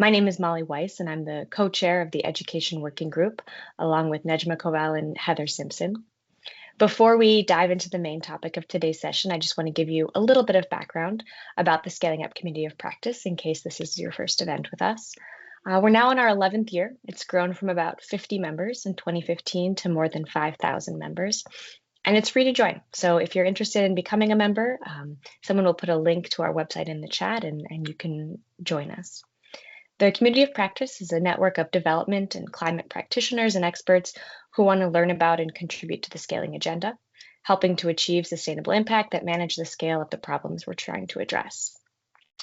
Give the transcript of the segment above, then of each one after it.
My name is Molly Weiss, and I'm the co-chair of the Education Working Group, along with Nejma Kowal and Heather Simpson. Before we dive into the main topic of today's session, I just want to give you a little bit of background about the Scaling Up Committee of Practice in case this is your first event with us. We're now in our 11th year. It's grown from about 50 members in 2015 to more than 5,000 members. And it's free to join. So if you're interested in becoming a member, someone will put a link to our website in the chat and you can join us. The Community of Practice is a network of development and climate practitioners and experts who want to learn about and contribute to the scaling agenda, helping to achieve sustainable impact that manage the scale of the problems we're trying to address.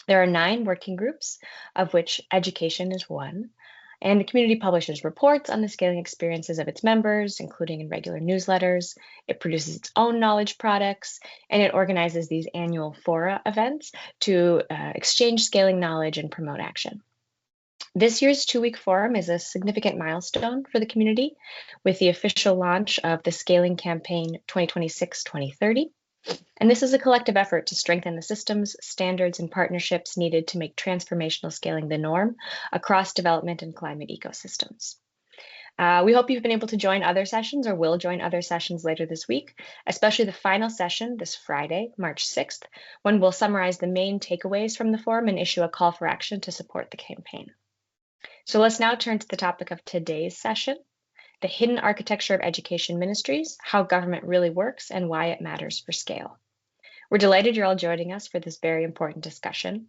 There are 9 working groups, of which education is one, and the community publishes reports on the scaling experiences of its members, including in regular newsletters. It produces its own knowledge products, and it organizes these annual fora events to exchange scaling knowledge and promote action. This year's 2-week forum is a significant milestone for the community with the official launch of the Scaling Campaign 2026-2030. And this is a collective effort to strengthen the systems, standards, and partnerships needed to make transformational scaling the norm across development and climate ecosystems. We hope you've been able to join other sessions or will join other sessions later this week, especially the final session this Friday, March 6th, when we'll summarize the main takeaways from the forum and issue a call for action to support the campaign. So let's now turn to the topic of today's session, the hidden architecture of education ministries, how government really works, and why it matters for scale. We're delighted you're all joining us for this very important discussion.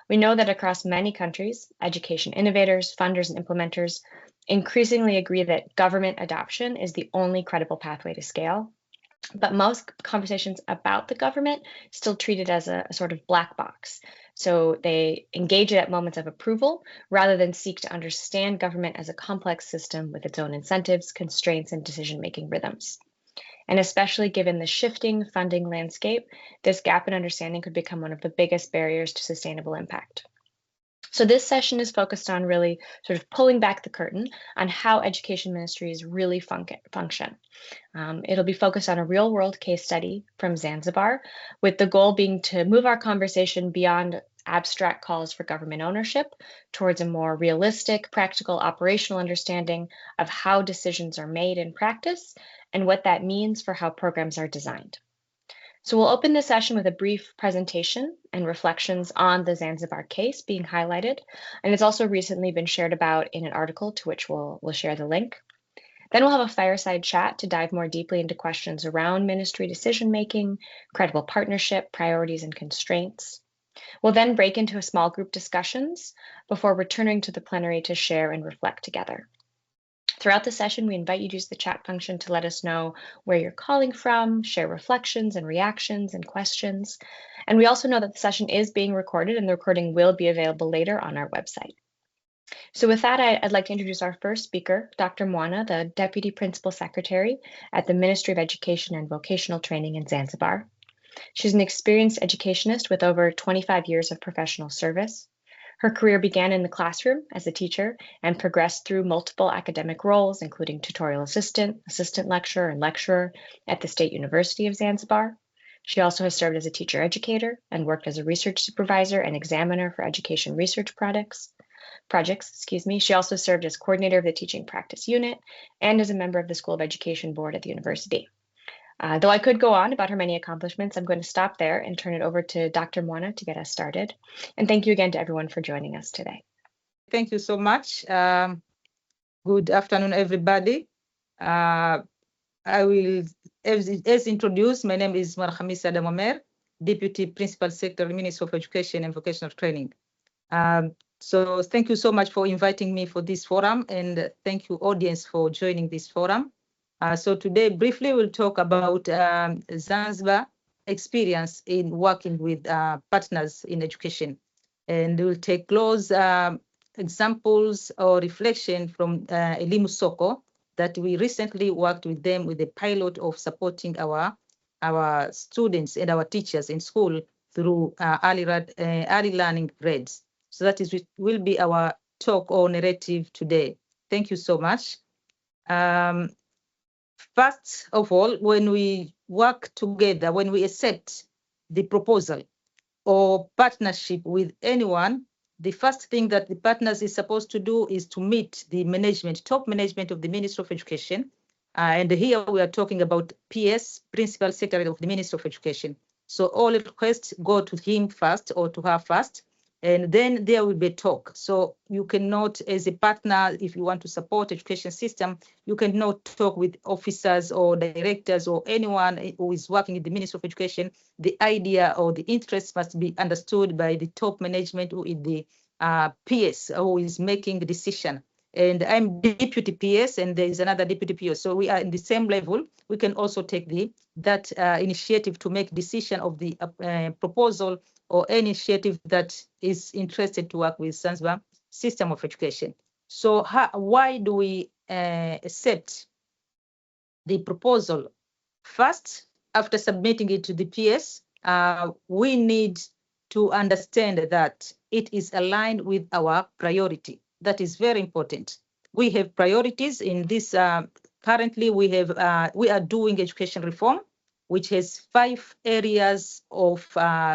We know that across many countries, education innovators, funders, and implementers increasingly agree that government adoption is the only credible pathway to scale. But most conversations about the government still treat it as a sort of black box. So they engage it at moments of approval rather than seek to understand government as a complex system with its own incentives, constraints, and decision-making rhythms. And especially given the shifting funding landscape, this gap in understanding could become one of the biggest barriers to sustainable impact. So this session is focused on really sort of pulling back the curtain on how education ministries really function. It'll be focused on a real-world case study from Zanzibar, with the goal being to move our conversation beyond abstract calls for government ownership towards a more realistic, practical, operational understanding of how decisions are made in practice and what that means for how programs are designed. So we'll open this session with a brief presentation and reflections on the Zanzibar case being highlighted, and it's also recently been shared about in an article to which we'll share the link. Then we'll have a fireside chat to dive more deeply into questions around ministry decision-making, credible partnership, priorities, and constraints. We'll then break into small group discussions before returning to the plenary to share and reflect together. Throughout the session, we invite you to use the chat function to let us know where you're calling from, share reflections and reactions and questions. And we also know that the session is being recorded and the recording will be available later on our website. So with that, I'd like to introduce our first speaker, Dr. Mwana, the Deputy Principal Secretary at the Ministry of Education and Vocational Training in Zanzibar. She's an experienced educationist with over 25 years of professional service. Her career began in the classroom as a teacher and progressed through multiple academic roles, including tutorial assistant, assistant lecturer, and lecturer at the State University of Zanzibar. She also has served as a teacher educator and worked as a research supervisor and examiner for education research projects. She also served as coordinator of the teaching practice unit and as a member of the School of Education Board at the university. Though I could go on about her many accomplishments, I'm going to stop there and turn it over to Dr. Mwana to get us started. And thank you again to everyone for joining us today. Thank you so much. Good afternoon, everybody. I will, as introduced, my name is Marhamis Adam Omer, Deputy Principal Secretary, Ministry of Education and Vocational Training. So thank you so much for inviting me for this forum, and thank you, audience, for joining this forum. So today, briefly, we'll talk about Zanzibar experience in working with partners in education. And we'll take close examples or reflection from Elimu Soko that we recently worked with them with a pilot of supporting our students and our teachers in school through early learning grades. So that will be our talk or narrative today. Thank you so much. First of all, when we work together, when we accept the proposal or partnership with anyone, the first thing that the partners is supposed to do is to meet the management, top management of the Ministry of Education. And here we are talking about PS, Principal Secretary of the Ministry of Education. So all requests go to him first or to her first, and then there will be a talk. So you cannot, as a partner, if you want to support education system, you cannot talk with officers or directors or anyone who is working in the Ministry of Education. The idea or the interest must be understood by the top management who is the PS, who is making the decision. And I'm deputy PS, and there is another deputy PS. So we are in the same level. We can also take that initiative to make decision of the proposal or any initiative that is interested to work with Zanzibar system of education. So why do we accept the proposal? First, after submitting it to the PS, we need to understand that it is aligned with our priority. That is very important. We have priorities in this. Currently, we are doing education reform, which has 5 areas of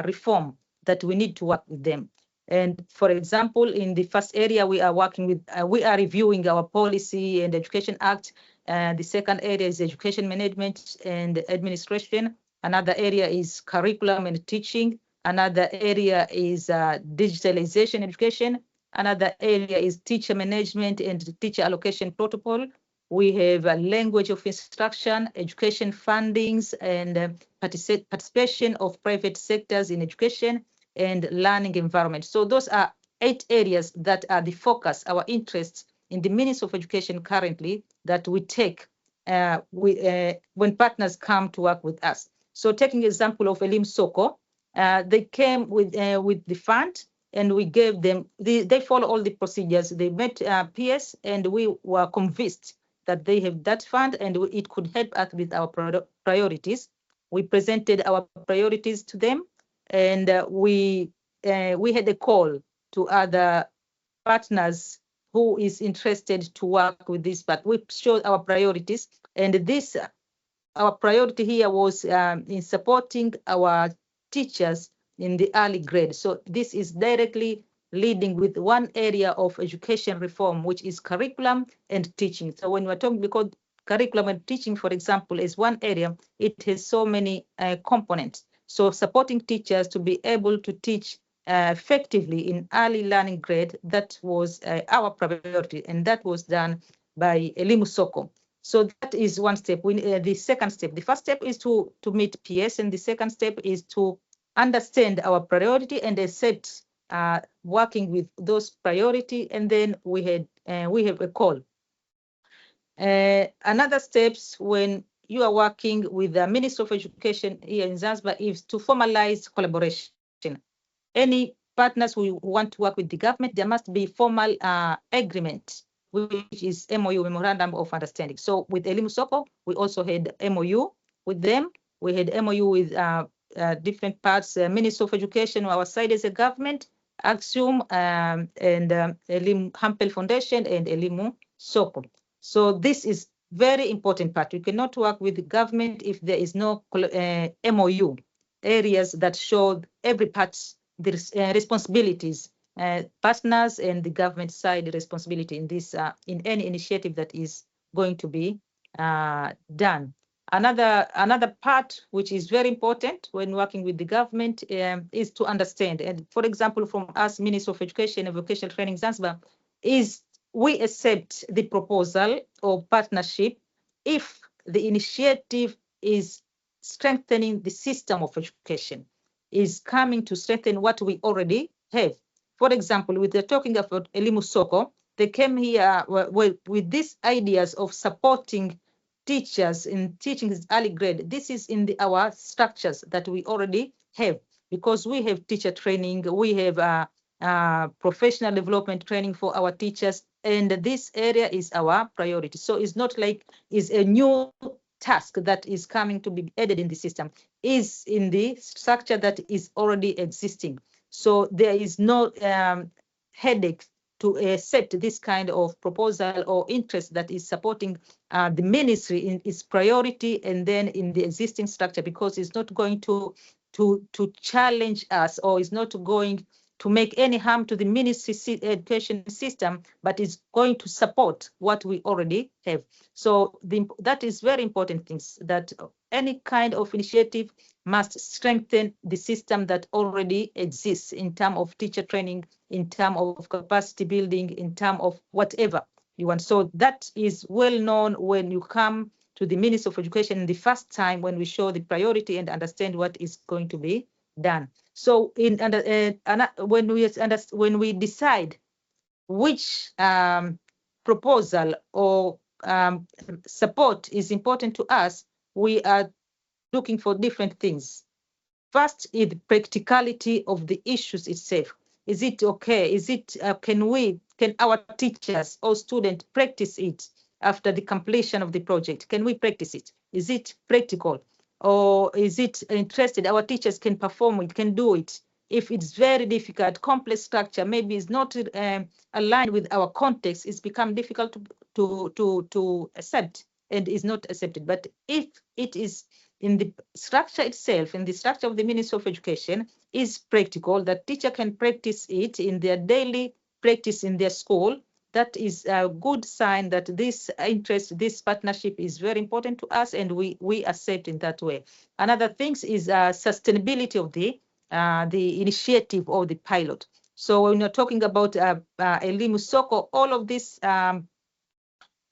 reform that we need to work with them. And for example, in the first area, we are working with, we are reviewing our policy and education act. The second area is education management and administration. Another area is curriculum and teaching. Another area is digitalization education. Another area is teacher management and teacher allocation protocol. We have a language of instruction, education fundings, and participation of private sectors in education and learning environment. So those are 8 areas that are the focus, our interests in the Ministry of Education currently that we take when partners come to work with us. So taking example of Elim Soko, they came with the fund, and we gave them, they follow all the procedures. They met PS, and we were convinced that they have that fund and it could help us with our priorities. We presented our priorities to them, and we had a call to other partners who is interested to work with this, but we showed our priorities, and our priority here was in supporting our teachers in the early grade. So this is directly leading with one area of education reform, which is curriculum and teaching. So when we're talking, because curriculum and teaching, for example, is one area, it has so many components. So supporting teachers to be able to teach effectively in early learning grade, that was our priority, and that was done by Elimu Soko. So that is one step. The second step, the first step is to meet PS, and the second step is to understand our priority and accept working with those priority, and then we have a call. Another steps when you are working with the Ministry of Education here in Zanzibar is to formalize collaboration. Any partners who want to work with the government, there must be formal agreement, which is MOU, Memorandum of Understanding. So with Elimu Soko, we also had MOU with them. We had MOU with different parts, Ministry of Education, our side as a government, Axiom, and Elimu Hampel Foundation, and Elimu Soko. So this is very important part. You cannot work with the government if there is no MOU, areas that show every part the responsibilities, partners and the government side responsibility in this, in any initiative that is going to be done. Another part which is very important when working with the government is to understand. And for example, from us, Ministry of Education and Vocational Training Zanzibar, is we accept the proposal or partnership if the initiative is strengthening the system of education, is coming to strengthen what we already have. For example, with the talking about Elimu Soko, they came here with these ideas of supporting teachers in teaching this early grade. This is in our structures that we already have, because we have teacher training, we have professional development training for our teachers, and this area is our priority. So it's not like it's a new task that is coming to be added in the system, is in the structure that is already existing. So there is no headache to accept this kind of proposal or interest that is supporting the ministry in its priority and then in the existing structure, because it's not going to challenge us, or is not going to make any harm to the ministry education system, but is going to support what we already have. So that is very important things, that any kind of initiative must strengthen the system that already exists in terms of teacher training, in terms of capacity building, in terms of whatever you want. So that is well known when you come to the Ministry of Education the first time, when we show the priority and understand what is going to be done. So when we decide which proposal or support is important to us, we are looking for different things. First is the practicality of the issues itself. Is it okay? Is it can our teachers or students practice it after the completion of the project? Can we practice it? Is it practical? Or is it interested? Our teachers can perform it, can do it. If it's very difficult, complex structure, maybe it's not aligned with our context, it's become difficult to accept and is not accepted. But if it is in the structure itself, in the structure of the Ministry of Education, is practical, that teacher can practice it in their daily practice in their school, that is a good sign that this interest, this partnership is very important to us, and we accept in that way. Another thing is sustainability of the initiative or the pilot. So when you're talking about Elimu Soko, all of these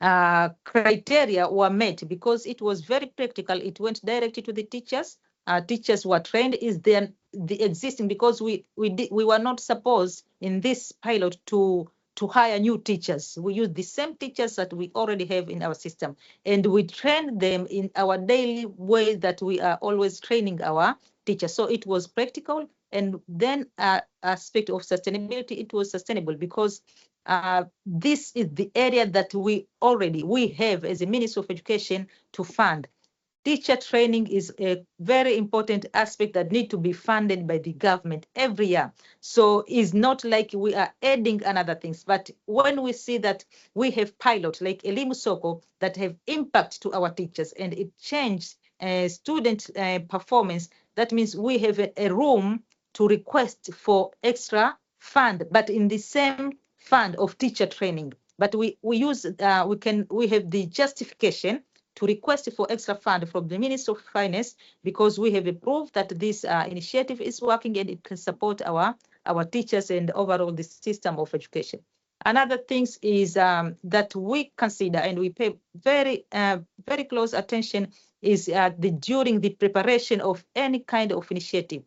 criteria were met because it was very practical. It went directly to the teachers. Teachers were trained. Is there the existing, because we were not supposed in this pilot to hire new teachers. We use the same teachers that we already have in our system, and we train them in our daily way that we are always training our teachers. So it was practical, and then aspect of sustainability, it was sustainable because this is the area that we have as a Ministry of Education to fund. Teacher training is a very important aspect that need to be funded by the government every year. So it's not like we are adding another things, but when we see that we have pilot like Elimu Soko that have impact to our teachers and it changed student performance, that means we have a room to request for extra fund, but in the same fund of teacher training. But we have the justification to request for extra fund from the Ministry of Finance, because we have approved that this initiative is working and it can support our teachers and overall the system of education. Another thing is that we consider and we pay very close attention is during the preparation of any kind of initiative.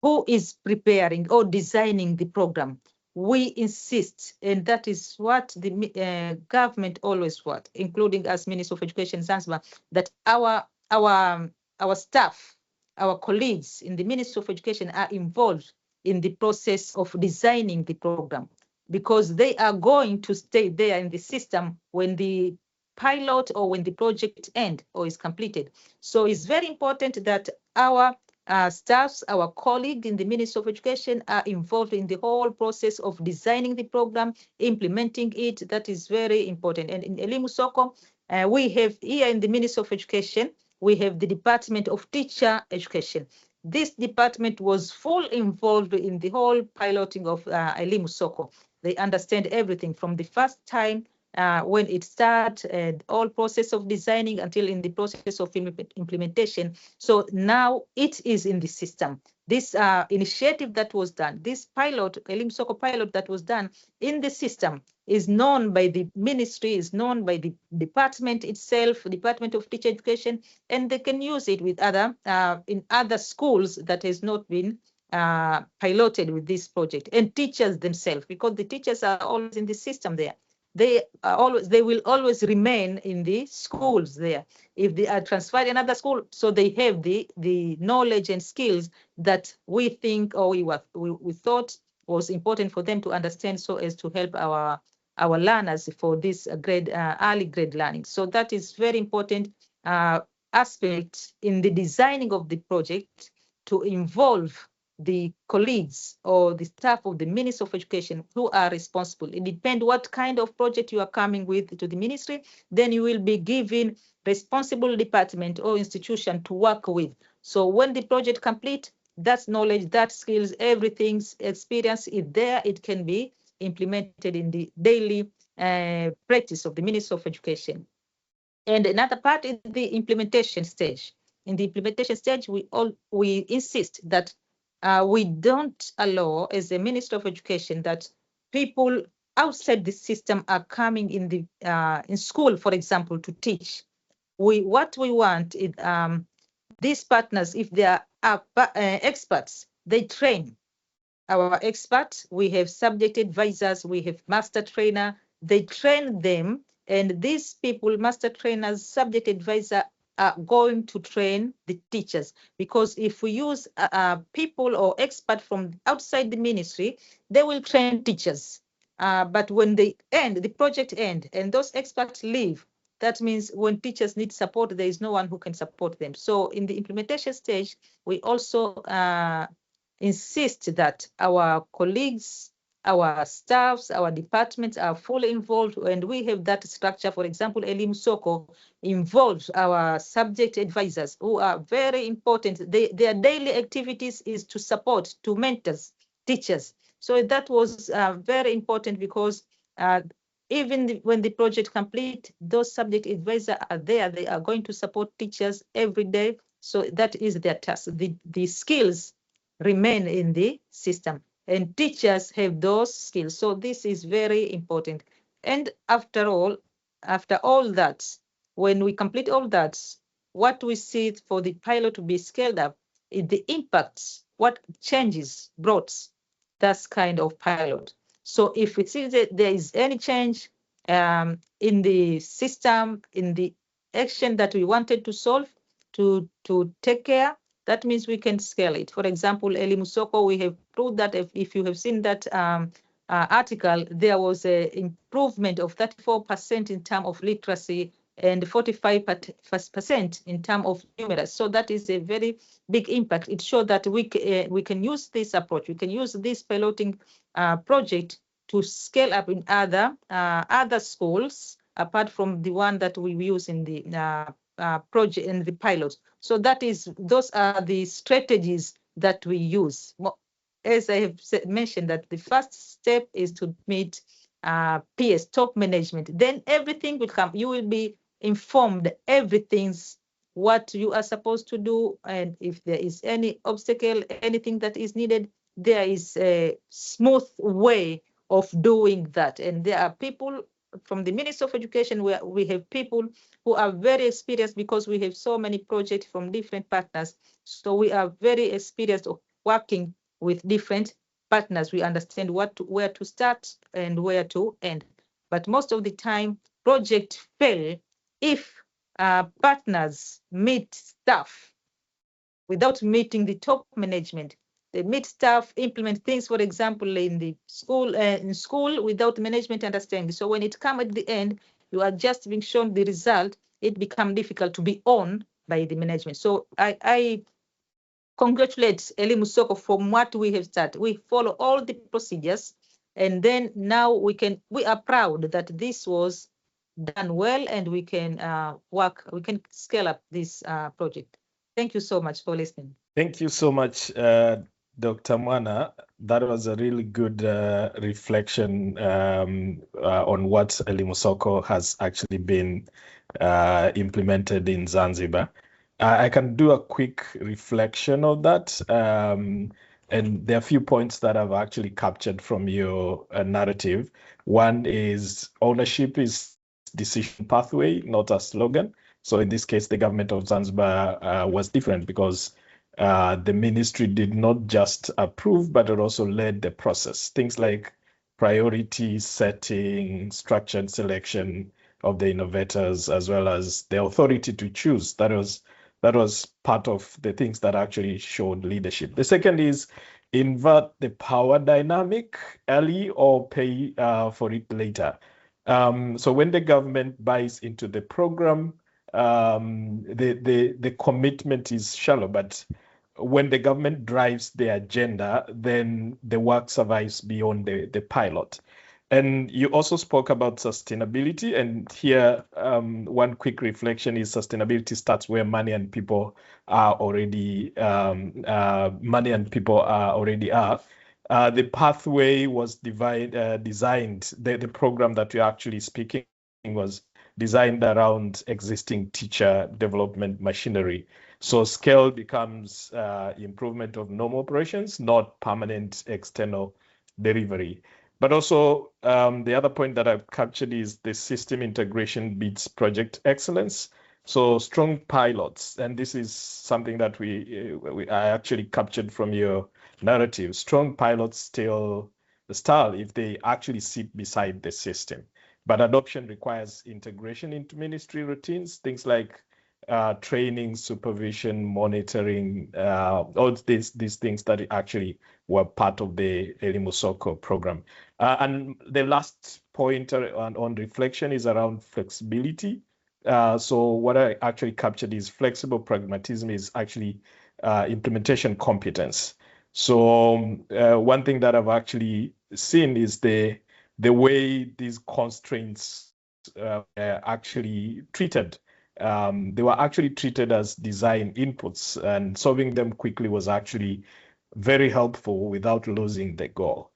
Who is preparing or designing the program? We insist, and that is what the government always wants, including as Minister of Education Zanzibar, that our staff, our colleagues in the Ministry of Education are involved in the process of designing the program, because they are going to stay there in the system when the pilot or when the project ends or is completed. So it's very important that our staffs, our colleagues in the Ministry of Education are involved in the whole process of designing the program, implementing it. That is very important. And in Elimu Soko, we have here in the Ministry of Education, we have the Department of Teacher Education. This department was fully involved in the whole piloting of Elimu Soko. They understand everything from the first time when it starts, all process of designing until in the process of implementation. So now it is in the system. This initiative that was done, this pilot, Elimu Soko pilot that was done in the system, is known by the ministry, is known by the department itself, Department of Teacher Education, and they can use it with in other schools that has not been piloted with this project, and teachers themselves, because the teachers are always in the system there. They will always remain in the schools there. If they are transferred in another school, so they have the knowledge and skills that we think or we thought was important for them to understand, so as to help our learners for this early grade learning. So that is very important aspect in the designing of the project, to involve the colleagues or the staff of the Ministry of Education who are responsible. It depends what kind of project you are coming with to the ministry, then you will be given responsible department or institution to work with. So when the project complete, that knowledge, that skills, everything's experience is there. It can be implemented in the daily practice of the Ministry of Education. And another part is the implementation stage. In the implementation stage, we insist that we don't allow, as a Minister of Education, that people outside the system are coming in the in school, for example, to teach. What we want is these partners, if they are experts, they train our experts. We have subject advisors, we have master trainer, they train them, and these people, master trainers, subject advisor, are going to train the teachers. Because if we use people or experts from outside the ministry, they will train teachers. But when they end, the project end, and those experts leave, that means when teachers need support, there is no one who can support them. So in the implementation stage, we also insist that our colleagues, our staffs, our departments are fully involved, and we have that structure. For example, Elimu Soko involves our subject advisors, who are very important. Their daily activities is to support, to mentors teachers. So that was very important, because even when the project complete, those subject advisors are there. They are going to support teachers every day. So that is their task. The skills remain in the system, and teachers have those skills. So this is very important. And after all that, when we complete all that, what we see for the pilot to be scaled up is the impact, what changes brought that kind of pilot. So if we see that there is any change in the system, in the action that we wanted to solve, to take care, that means we can scale it. For example, Elimu Soko, we have proved that if you have seen that article, there was an improvement of 34% in terms of literacy and 45% in terms of numerous. So that is a very big impact. It shows that we can use this approach. We can use this piloting project to scale up in other schools, apart from the one that we use in the project and the pilot. So those are the strategies that we use. As I have mentioned, that the first step is to meet PS, top management. Then everything will come. You will be informed, everything's what you are supposed to do. And if there is any obstacle, anything that is needed, there is a smooth way of doing that. And there are people from the Ministry of Education, where we have people who are very experienced, because we have so many projects from different partners. So we are very experienced of working with different partners. We understand where to start and where to end. But most of the time, projects fail if partners meet staff without meeting the top management. They meet staff, implement things, for example, in the school, without management understanding. So when it comes at the end, you are just being shown the result, it becomes difficult to be owned by the management. So I congratulate Elimu Soko from what we have started. We follow all the procedures, and then now we are proud that this was done well, and we can we can scale up this project. Thank you so much for listening. Thank you so much, Dr. Mwana. That was a really good reflection on what Elimu Soko has actually been implemented in Zanzibar. I can do a quick reflection of that. And there are a few points that I've actually captured from your narrative. One is ownership is decision pathway, not a slogan. So in this case, the government of Zanzibar was different, because the ministry did not just approve, but it also led the process. Things like priority setting, structured selection of the innovators, as well as the authority to choose. That was part of the things that actually showed leadership. The second is invert the power dynamic early or pay for it later. So when the government buys into the program, the commitment is shallow, but when the government drives the agenda, then the work survives beyond the pilot. And you also spoke about sustainability. And here, one quick reflection is sustainability starts where money and people are already are. The pathway was designed. The program that you're actually speaking was designed around existing teacher development machinery. So scale becomes improvement of normal operations, not permanent external delivery. But also, the other point that I've captured is the system integration beats project excellence. So strong pilots, and this is something that I actually captured from your narrative. Strong pilots still the style if they actually sit beside the system. But adoption requires integration into ministry routines, things like training, supervision, monitoring, all these things that actually were part of the Elimu Soko program. And the last point on reflection is around flexibility. So what I actually captured is flexible pragmatism is actually implementation competence. So one thing that I've actually seen is the way these constraints are actually treated. They were actually treated as design inputs, and solving them quickly was actually very helpful without losing the goal.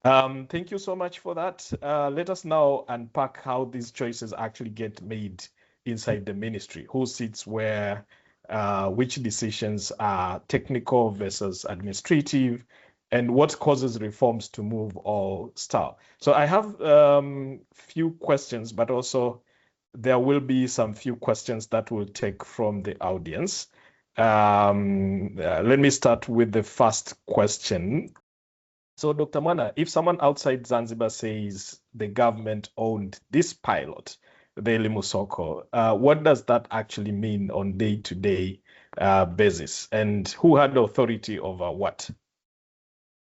Thank you so much for that. Let us now unpack how these choices actually get made inside the ministry. Who sits where, which decisions are technical versus administrative, and what causes reforms to move or stall. So I have few questions, but also there will be some few questions that we'll take from the audience. Let me start with the first question. So, Dr. Mana, if someone outside Zanzibar says the government owned this pilot, the Elimu Soko, what does that actually mean on day-to-day basis? And who had authority over what?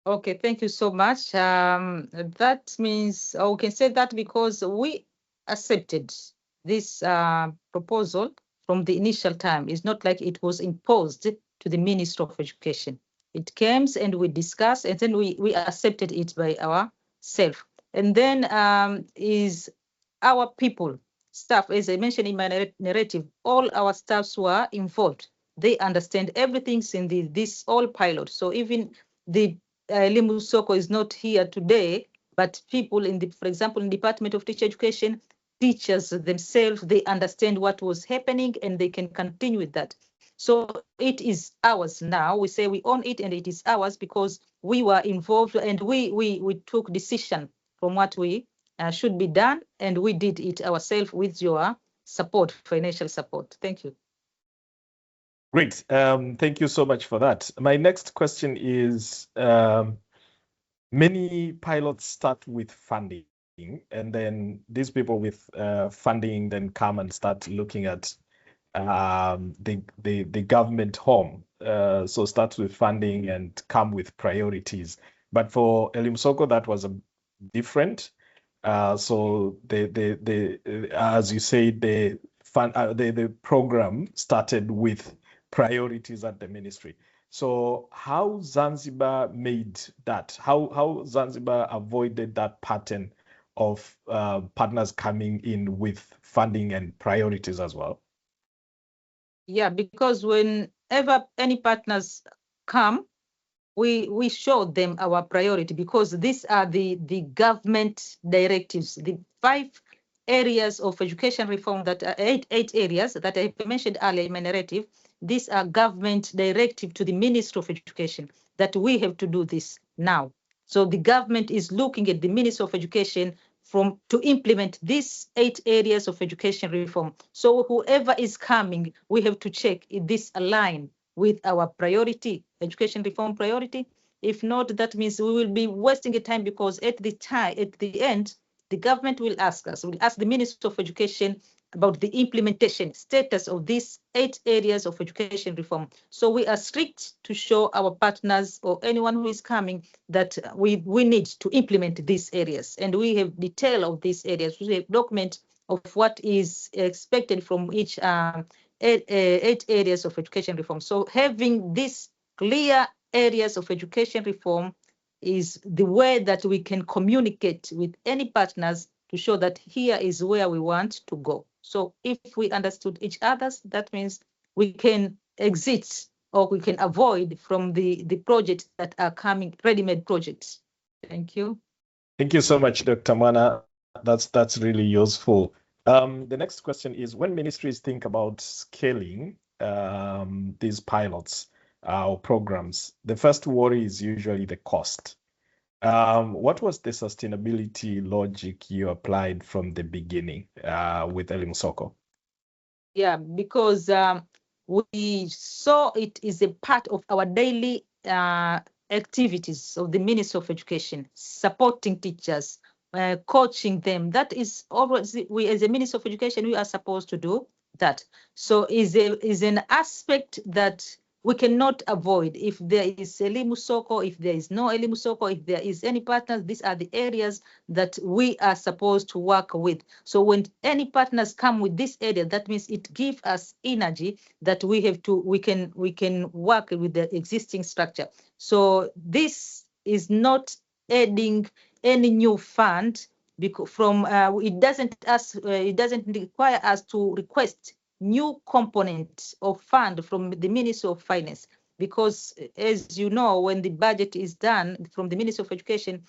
Okay, thank you so much. That means, or we can say that because we accepted this proposal from the initial time. It's not like it was imposed to the Minister of Education. It came and we discussed, and then we accepted it by ourselves. And then is our people, staff, as I mentioned in my narrative, all our staffs were involved. They understand everything in this all pilot. So even the Elimu Soko is not here today, but people for example, in the Department of Teacher Education, teachers themselves, they understand what was happening and they can continue with that. So it is ours now. We say we own it and it is ours because we were involved and we took decision from what we should be done, and we did it ourselves with your support, financial support. Thank you. Great. Thank you so much for that. My next question is, many pilots start with funding, and then these people with funding then come and start looking at the government home. So start with funding and come with priorities. But for Elimu Soko, that was different. So as you say, the program started with priorities at the ministry. So how Zanzibar made that? How Zanzibar avoided that pattern of partners coming in with funding and priorities as well? Yeah, because whenever any partners come, we show them our priority because these are the government directives, the 5 areas of education reform that are eight areas that I mentioned earlier in my narrative. These are government directive to the Ministry of Education that we have to do this now. So the government is looking at the Ministry of Education to implement these 8 areas of education reform. So whoever is coming, we have to check if this align with our priority, education reform priority. If not, that means we will be wasting a time because at the end, the government will ask the Minister of Education about the implementation status of these 8 areas of education reform. So we are strict to show our partners or anyone who is coming that we need to implement these areas. And we have detail of these areas. We have document of what is expected from each 8 areas of education reform. So having these clear areas of education reform is the way that we can communicate with any partners to show that here is where we want to go. So if we understood each other's, that means we can exit or we can avoid from the projects that are coming, ready-made projects. Thank you. Thank you so much, Dr. Mana. That's really useful. The next question is, when ministries think about scaling these pilots or programs, the first worry is usually the cost. What was the sustainability logic you applied from the beginning with Elimu Soko? Yeah, because we saw it is a part of our daily activities of the Ministry of Education, supporting teachers, coaching them. That is always, we as a Ministry of Education, we are supposed to do that. So is an aspect that we cannot avoid. If there is Elimu Soko, if there is no Elimu Soko, if there is any partners, these are the areas that we are supposed to work with. So when any partners come with this area, that means it gives us energy that we have to, we can work with the existing structure. So this is not adding any new fund, because from it doesn't require us to request new component of fund from the Ministry of Finance, because as you know, when the budget is done from the Ministry of Education,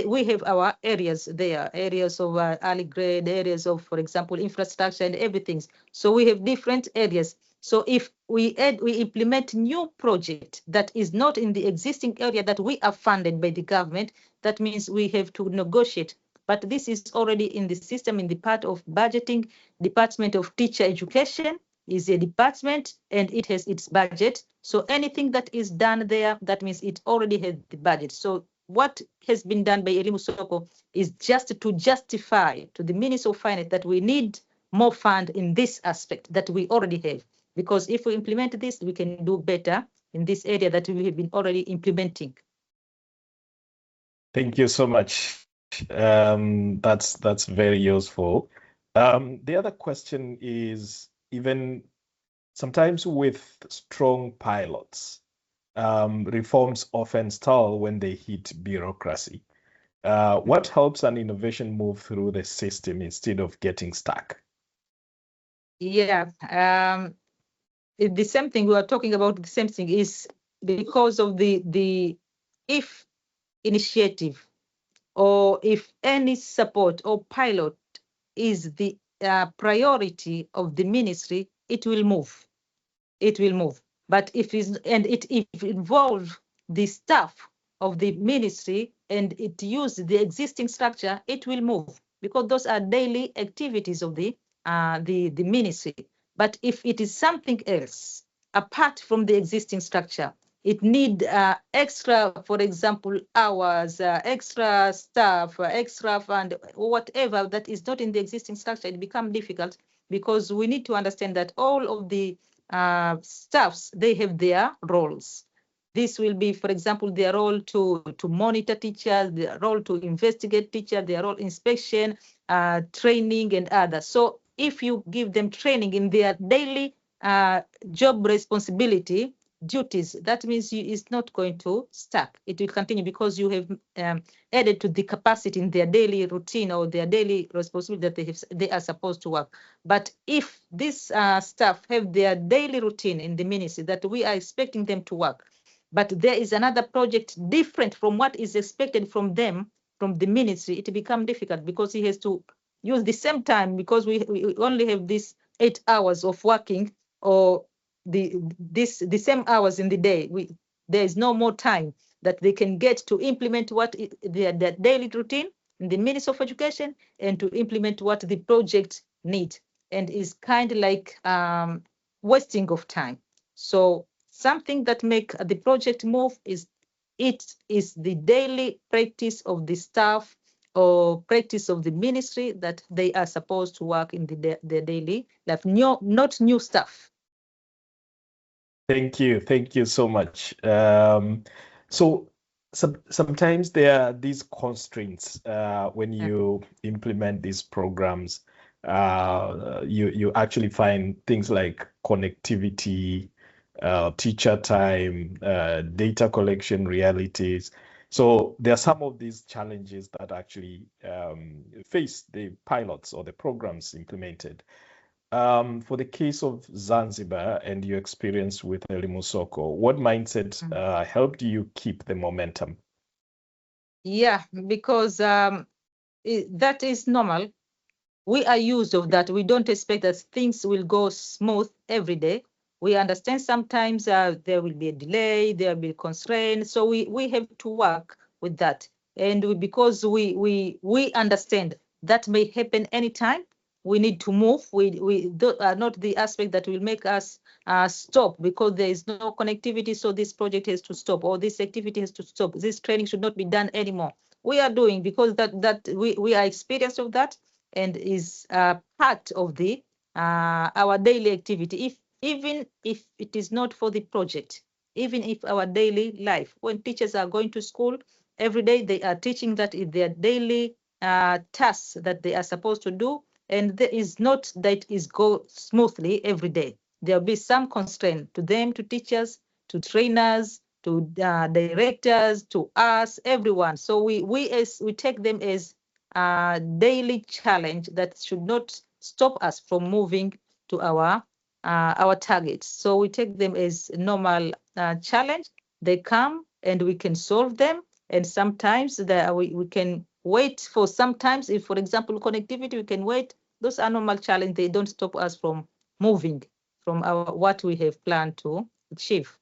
we have our areas there, areas of early grade, areas of, for example, infrastructure and everything. So we have different areas. So if we implement new project that is not in the existing area that we are funded by the government, that means we have to negotiate. But this is already in the system, in the part of budgeting. Department of Teacher Education is a department and it has its budget. So anything that is done there, that means it already has the budget. So what has been done by Elimu Soko is just to justify to the Ministry of Finance that we need more fund in this aspect that we already have. Because if we implement this, we can do better in this area that we have been already implementing. Thank you so much. That's very useful. The other question is, even sometimes with strong pilots, reforms often stall when they hit bureaucracy. What helps an innovation move through the system instead of getting stuck? Yeah, the same thing we are talking about. The same thing is because of the if initiative, or if any support or pilot is the priority of the ministry, it will move. It will move. But if it involves the staff of the ministry and it uses the existing structure, it will move, because those are daily activities of the ministry. But if it is something else apart from the existing structure, it need extra, for example, hours, extra staff, extra fund, whatever that is not in the existing structure, it becomes difficult, because we need to understand that all of the staffs, they have their roles. This will be, for example, their role to monitor teachers, their role to investigate teachers, their role inspection, training, and others. So if you give them training in their daily job responsibility, duties, that means it's not going to stuck. It will continue, because you have added to the capacity in their daily routine or their daily responsibility that they are supposed to work. But if this staff have their daily routine in the ministry that we are expecting them to work, but there is another project different from what is expected from them, from the ministry, it becomes difficult, because he has to use the same time, because we only have this 8 hours of working, or the same hours in the day. There is no more time that they can get to implement what their daily routine in the Ministry of Education, and to implement what the project needs, and is kind of like wasting of time. So something that make the project move is the daily practice of the staff or practice of the ministry that they are supposed to work in their daily life, not new stuff. Thank you so much. So sometimes there are these constraints when you implement these programs. You actually find things like connectivity, teacher time, data collection realities. So there are some of these challenges that actually face the pilots or the programs implemented. For the case of Zanzibar and your experience with Elimu Soko, what mindset helped you keep the momentum? Yeah, because that is normal. We are used of that. We don't expect that things will go smooth every day. We understand sometimes there will be a delay, there will be constraints. So we have to work with that. And because we understand that may happen anytime, we need to move. We are not the aspect that will make us stop because there is no connectivity. So this project has to stop, or this activity has to stop. This training should not be done anymore. We are doing because that we are experienced of that, and is part of the our daily activity. Even if it is not for the project, even if our daily life, when teachers are going to school every day, they are teaching that in their daily tasks that they are supposed to do, and there is not that is go smoothly every day. There'll be some constraint to them, to teachers, to trainers, to directors, to us, everyone. So we take them as daily challenge that should not stop us from moving to our targets. So we take them as normal challenge. They come and we can solve them. And sometimes we can wait for sometimes, if, for example, connectivity, we can wait. Those are normal challenges. They don't stop us from moving from what we have planned to achieve.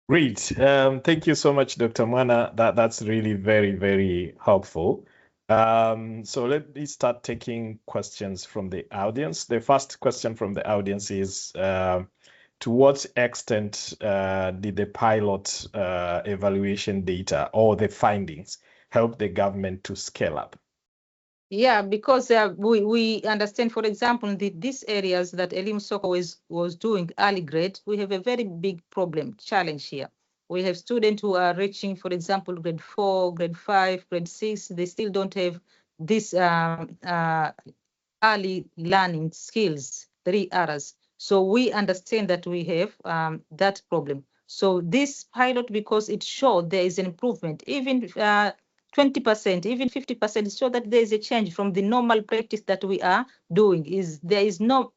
Great. Thank you so much, Dr. Mana. That's really very, very helpful. So let me start taking questions from the audience. The first question from the audience is, to what extent did the pilot evaluation data or the findings help the government to scale up? Yeah, because we understand, for example, in these areas that Elimu Soko was doing early grade, we have a very big challenge here. We have students who are reaching, for example, grade 4, grade 5, grade 6. They still don't have this early learning skills, 3 R's. So we understand that we have that problem. So this pilot, because it showed there is an improvement, even 20%, even 50%, show that there is a change from the normal practice that we are doing. There is no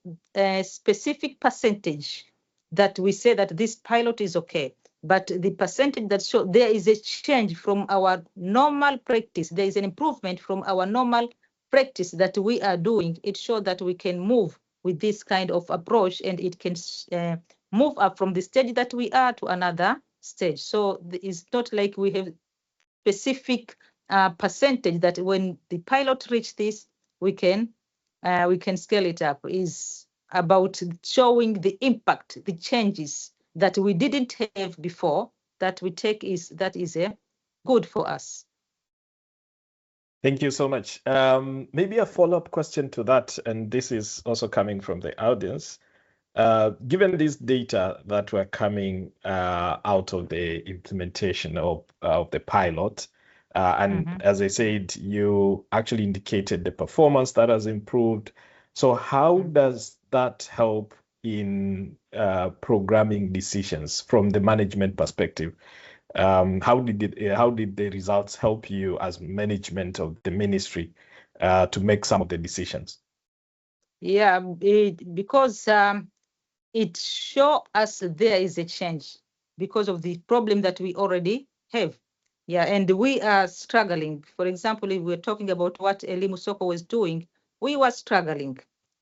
specific percentage that we say that this pilot is okay, but the percentage that show there is a change from our normal practice, there is an improvement from our normal practice that we are doing. It shows that we can move with this kind of approach, and it can move up from the stage that we are to another stage. So it's not like we have specific percentage that when the pilot reach this, we can scale it up. Is about showing the impact, the changes that we didn't have before, that we take that is good for us. Thank you so much. Maybe a follow-up question to that, and this is also coming from the audience. Given this data that were coming out of the implementation of the pilot, and as I said, you actually indicated the performance that has improved. So how does that help in programming decisions from the management perspective? How did the results help you as management of the ministry to make some of the decisions? Yeah, because it shows us there is a change because of the problem that we already have. Yeah, and we are struggling. For example, if we're talking about what Elimu Soko was doing, we were struggling.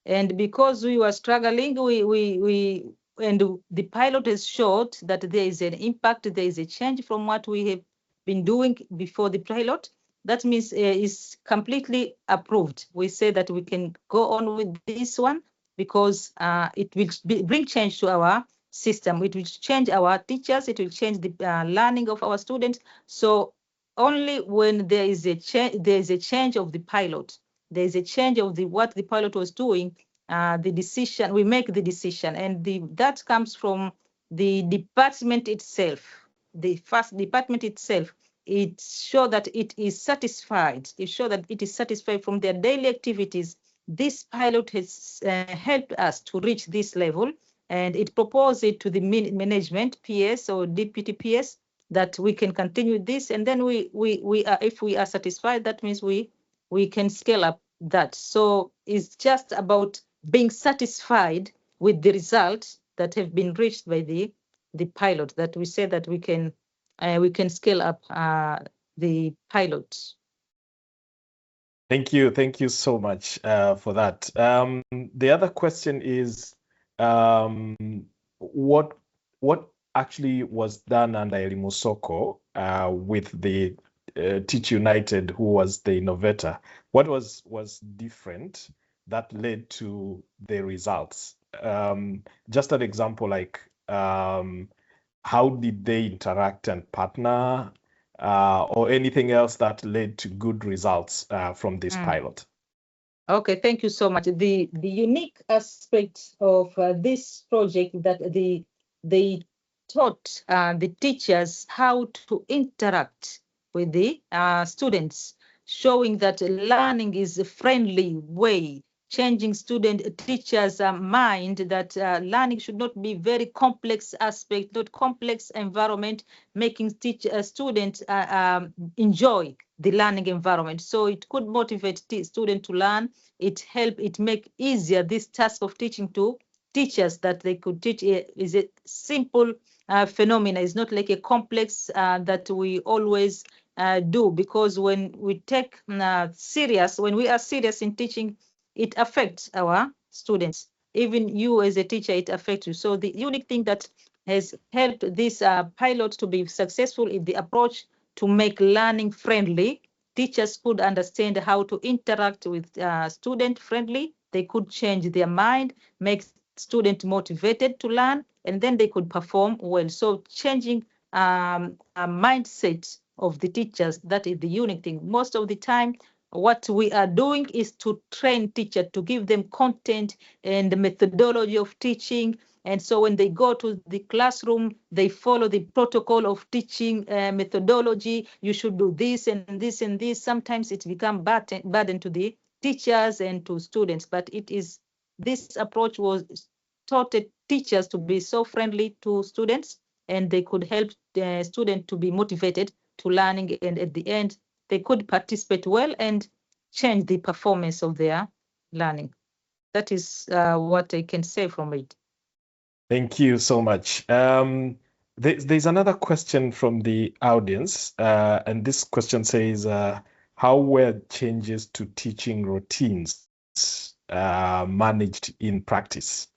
And because we were struggling, and the pilot has showed that there is an impact, there is a change from what we have been doing before the pilot. That means it's completely approved. We say that we can go on with this one because it will bring change to our system. It will change our teachers. It will change the learning of our students. So only when there is a change of the pilot, there is a change of what the pilot was doing, the decision, we make the decision, and that comes from the department itself. The first department itself, it shows that it is satisfied. It shows that it is satisfied from their daily activities. This pilot has helped us to reach this level, and it proposed it to the management, PS or deputy PS, that we can continue this, and then if we are satisfied, that means we can scale up that. So it's just about being satisfied with the results that have been reached by the pilot, that we say that we can scale up the pilot. Thank you so much for that. The other question is, what actually was done under Elimu Soko with the Teach United, who was the innovator? What was different that led to the results? Just an example, like how did they interact and partner, or anything else that led to good results from this pilot? Okay, thank you so much. The unique aspect of this project that they taught the teachers how to interact with the students, showing that learning is a friendly way, changing teachers' mind, that learning should not be very complex aspect, not complex environment, making students enjoy the learning environment. So it could motivate students to learn. It make easier this task of teaching to teachers, that they could teach is a simple phenomena. It's not like a complex that we always do, because when we take when we are serious in teaching, it affects our students. Even you as a teacher, it affects you. So the unique thing that has helped this pilot to be successful is the approach to make learning friendly. Teachers could understand how to interact with student friendly. They could change their mind, make student motivated to learn, and then they could perform well. So changing a mindset of the teachers, that is the unique thing. Most of the time, what we are doing is to train teachers, to give them content and the methodology of teaching. And so when they go to the classroom, they follow the protocol of teaching methodology. You should do this and this and this. Sometimes it becomes burden to the teachers and to students. But this approach was taught teachers to be so friendly to students, and they could help the student to be motivated to learning. And at the end, they could participate well and change the performance of their learning. That is what I can say from it. Thank you so much. There's another question from the audience, and this question says, how were changes to teaching routines managed in practice?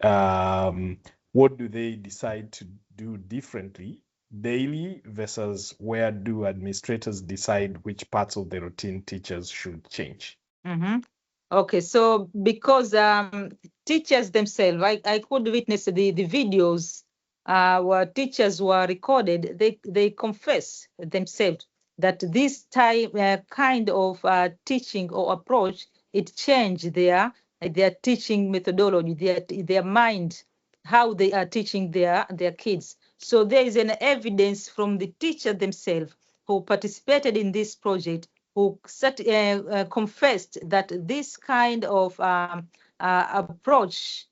What do they decide to do differently daily versus where do administrators decide which parts of the routine teachers should change? Okay, so because teachers themselves, I could witness the videos where teachers were recorded. They confess themselves that this kind of teaching or approach, it changed their teaching methodology, their mind, how they are teaching their kids. So there is an evidence from the teacher themselves who participated in this project, who confessed that this kind of approach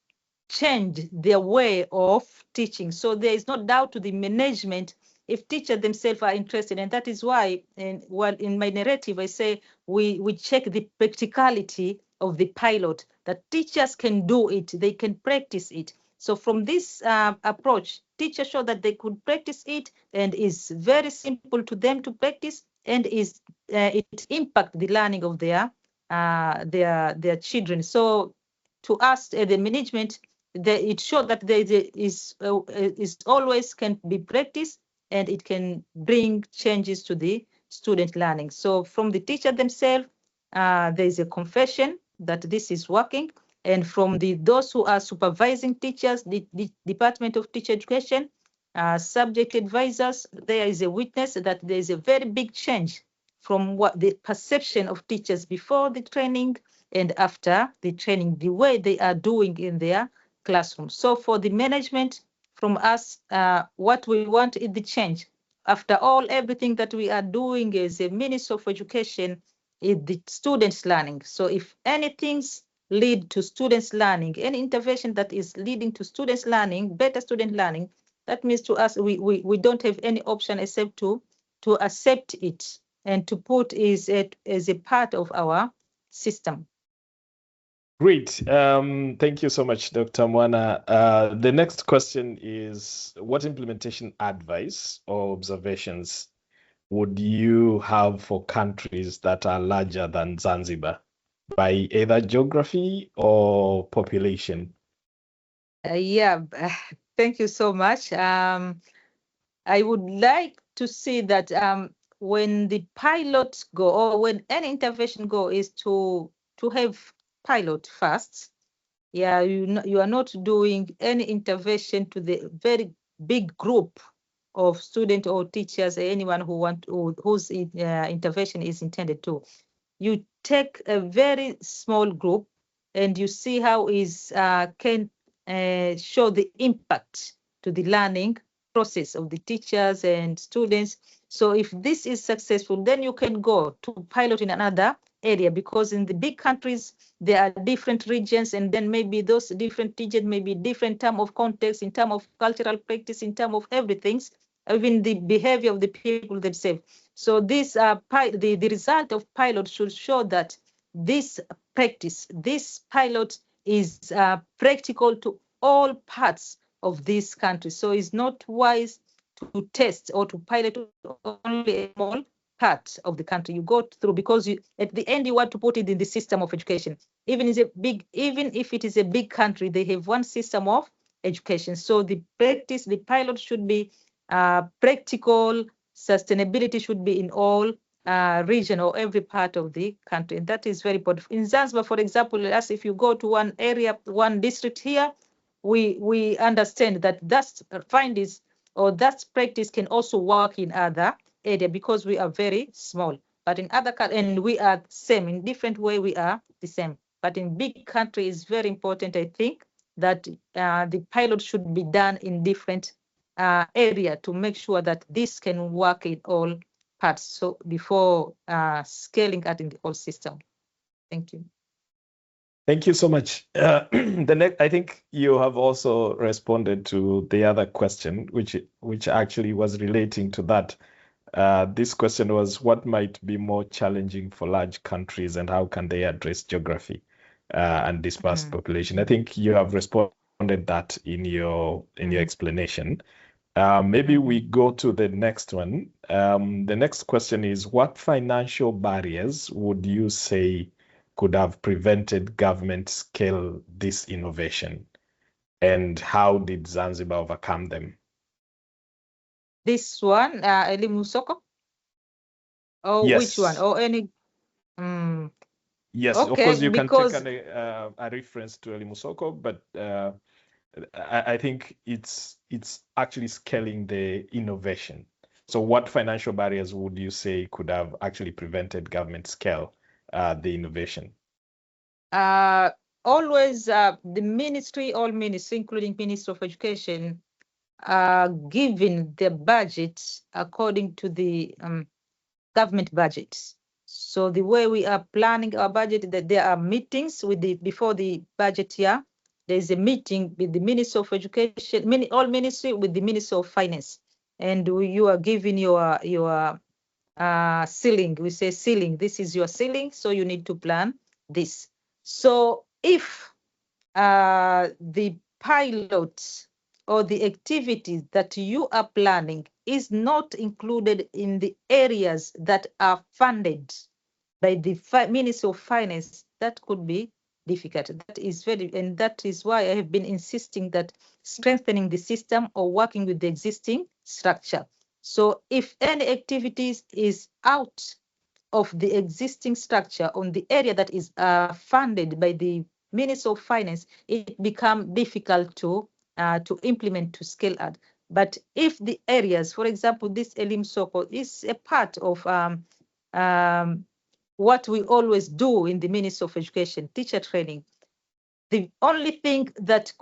changed their way of teaching. So there is no doubt to the management if teachers themselves are interested. And that is why, in my narrative, I say we check the practicality of the pilot, that teachers can do it, they can practice it. So from this approach, teachers show that they could practice it, and it's very simple to them to practice, and it impacts the learning of their children. So to us, the management, it showed that there is always can be practiced, and it can bring changes to the student learning. So from the teacher themselves, there is a confession that this is working. And from those who are supervising teachers, the Department of Teacher Education, subject advisors, there is a witness that there is a very big change from what the perception of teachers before the training and after the training, the way they are doing in their classroom. So for the management, from us, what we want is the change. After all, everything that we are doing as a Ministry of Education is the students' learning. So if anything's lead to students' learning, any intervention that is leading to students' learning, better student learning, That means to us, we don't have any option except to accept it and to put it as a part of our system. Great. Thank you so much, Dr. Mwana. The next question is, what implementation advice or observations would you have for countries that are larger than Zanzibar by either geography or population? Yeah, thank you so much. I would like to see that when the pilots go, or when any intervention go, is to have pilot first. Yeah, you are not doing any intervention to the very big group of students or teachers, or anyone whose intervention is intended to. You take a very small group and you see how is can show the impact to the learning process of the teachers and students. So if this is successful, then you can go to pilot in another area, because in the big countries there are different regions, and then maybe those different regions may be different term of context, in term of cultural practice, in term of everything, even the behavior of the people themselves. So this the result of pilot should show that this practice, this pilot is practical to all parts of this country. So it's not wise to test or to pilot only a small part of the country. You go through, because at the end you want to put it in the system of education. Even if it is a big country, they have one system of education. So the pilot should be practical. Sustainability should be in all region or every part of the country, and that is very important. In Zanzibar, for example, as if you go to one area, one district here, we understand that that findings or that practice can also work in other area, because we are very small. But in other and we are same in different way, we are the same. But in big country is very important. I think that the pilot should be done in different area to make sure that this can work in all parts. So before scaling out in the whole system. Thank you. Thank you so much. I think you have also responded to the other question, which actually was relating to that. This question was, what might be more challenging for large countries, and how can they address geography and dispersed population? I think you have responded that in your explanation. Maybe we go to the next one. The next question is, what financial barriers would you say could have prevented government scale this innovation, and how did Zanzibar overcome them? This one, Elimu Soko? Or Yes. which one? Or any? Yes, okay, of course you because can take a reference to Elimu Soko, but I think it's actually scaling the innovation. So what financial barriers would you say could have actually prevented government scale the innovation? Always the ministry, all ministries, including Ministry of Education, are given the budget according to the government budget. So the way we are planning our budget, that there are meetings with before the budget year. There is a meeting with the Ministry of Education, all ministry with the Ministry of Finance, and you are given your ceiling. We say ceiling. This is your ceiling, so you need to plan this. So if the pilot or the activities that you are planning is not included in the areas that are funded by the Ministry of Finance, that could be difficult. And that is why I have been insisting that strengthening the system or working with the existing structure. So if any activities is out of the existing structure on the area that is funded by the Ministry of Finance, it becomes difficult to implement, to scale out. But if the areas, for example, this Elim Soko is a part of what we always do in the Ministry of Education, teacher training. The only thing that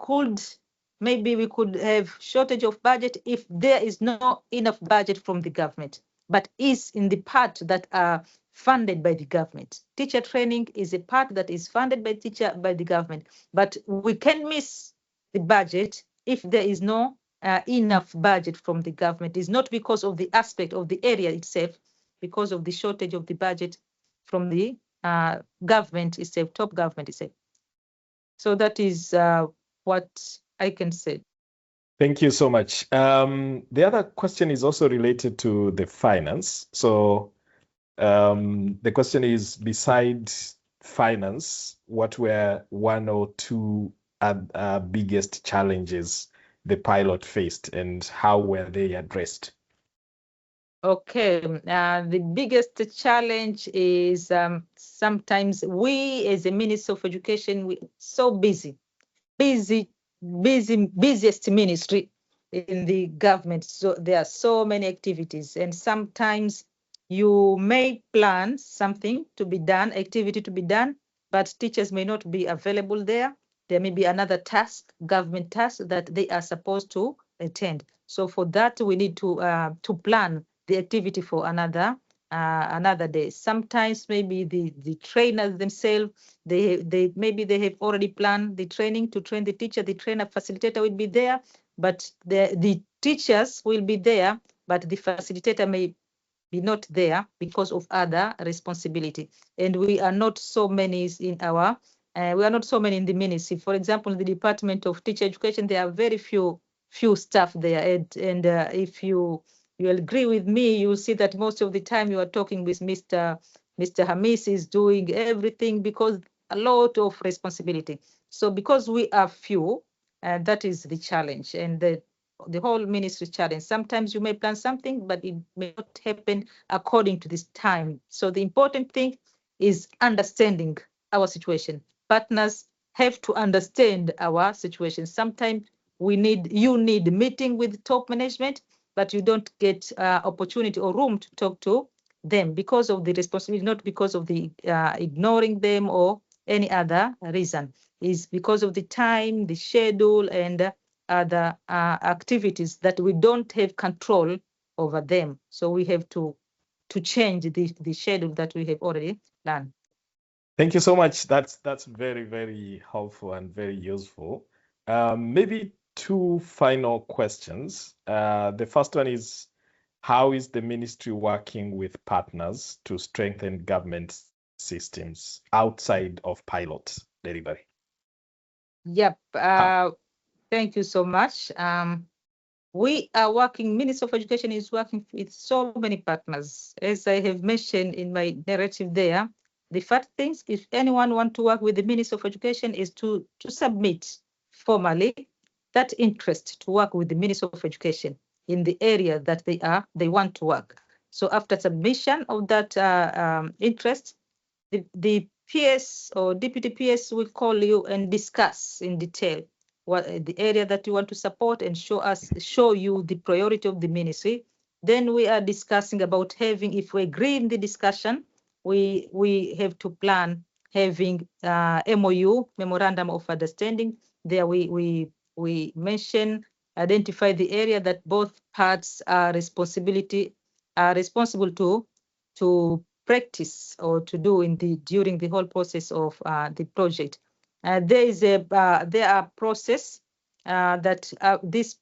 maybe we could have shortage of budget if there is not enough budget from the government, but is in the part that are funded by the government. Teacher training is a part that is funded by the government, but we can miss the budget if there is no enough budget from the government. It's not because of the aspect of the area itself, because of the shortage of the budget from the government itself, top government itself. So that is what I can say. Thank you so much. The other question is also related to the finance. So the question is, besides finance, what were one or two biggest challenges the pilot faced, and how were they addressed? Okay, the biggest challenge is sometimes we as a Ministry of Education, we're so busiest ministry in the government. So there are so many activities, and sometimes you may plan something to be done, activity to be done, but teachers may not be available there. There may be another task, government task, that they are supposed to attend. So for that, we need to plan the activity for another day. Sometimes maybe the trainers themselves, they maybe they have already planned the training to train the teacher. The trainer facilitator will be there, but the teachers will be there, but the facilitator may be not there because of other responsibility. And we are not so many in our we are not so many in the ministry. For example, in the Department of Teacher Education, there are very few staff there. And if you agree with me, you'll see that most of the time you are talking with Mr. Hamis is doing everything because a lot of responsibility. So because we are few, that is the challenge and the whole ministry challenge. Sometimes you may plan something, but it may not happen according to this time. So the important thing is understanding our situation. Partners have to understand our situation. Sometimes you need meeting with top management, but you don't get opportunity or room to talk to them because of the responsibility, not because of the ignoring them or any other reason. Is because of the time, the schedule, and other activities that we don't have control over them. So we have to change the schedule that we have already planned. Thank you so much. That's very, very helpful and very useful. Maybe two final questions. The first one is, how is the ministry working with partners to strengthen government systems outside of pilot delivery? Yep. Thank you so much. We are working, Ministry of Education is working with so many partners. As I have mentioned in my narrative there, the first things, if anyone want to work with the Ministry of Education, is to submit formally that interest to work with the Ministry of Education in the area that they want to work. So after submission of that interest, the PS or deputy PS will call you and discuss in detail what the area that you want to support and show you the priority of the ministry. Then we are discussing about having, if we agree in the discussion, we have to plan having MOU, memorandum of understanding. There we identify the area that both parts are responsible to practice or to do during the whole process of the project. There are process that this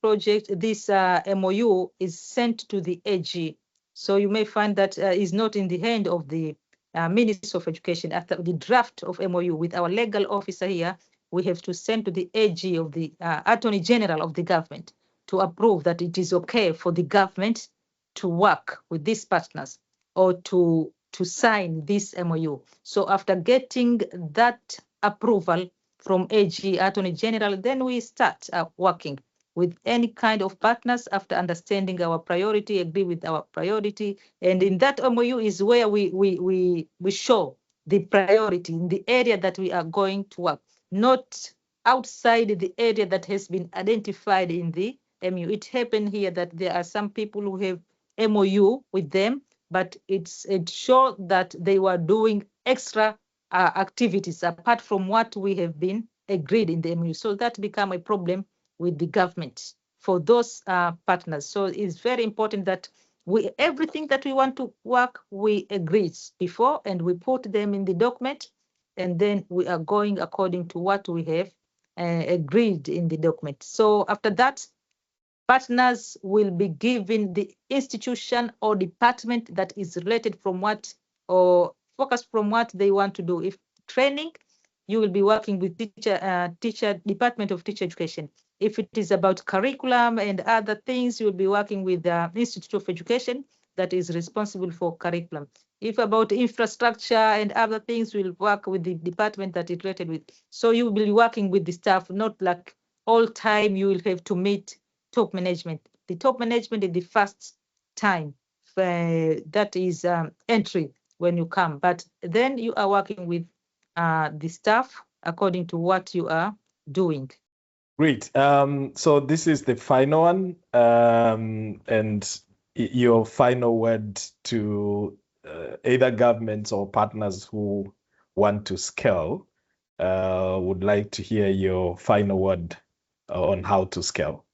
MOU is sent to the AG. So you may find that is not in the hand of the Ministry of Education. After the draft of MOU with our legal officer here, we have to send to the AG of the Attorney General of the government to approve that it is okay for the government to work with these partners or to sign this MOU. So after getting that approval from AG, Attorney General, then we start working with any kind of partners after understanding our priority, agree with our priority. And in that MOU is where we show the priority in the area that we are going to work, not outside the area that has been identified in the MOU. It happened here that there are some people who have MOU with them, but it showed that they were doing extra activities apart from what we have been agreed in the MOU. So that became a problem with the government for those partners. So it's very important that everything that we want to work, we agreed before and we put them in the document, and then we are going according to what we have agreed in the document. So after that, partners will be given the institution or department that is related from what or focused from what they want to do. If training, you will be working with Department of Teacher Education. If it is about curriculum and other things, you will be working with the Institute of Education that is responsible for curriculum. If about infrastructure and other things, we'll work with the department that is related with. So you will be working with the staff, not like all time you will have to meet top management. The top management is the first time that is entry when you come, but then you are working with the staff according to what you are doing. Great. So this is the final one, and your final word to either governments or partners who want to scale. Would like to hear your final word on how to scale.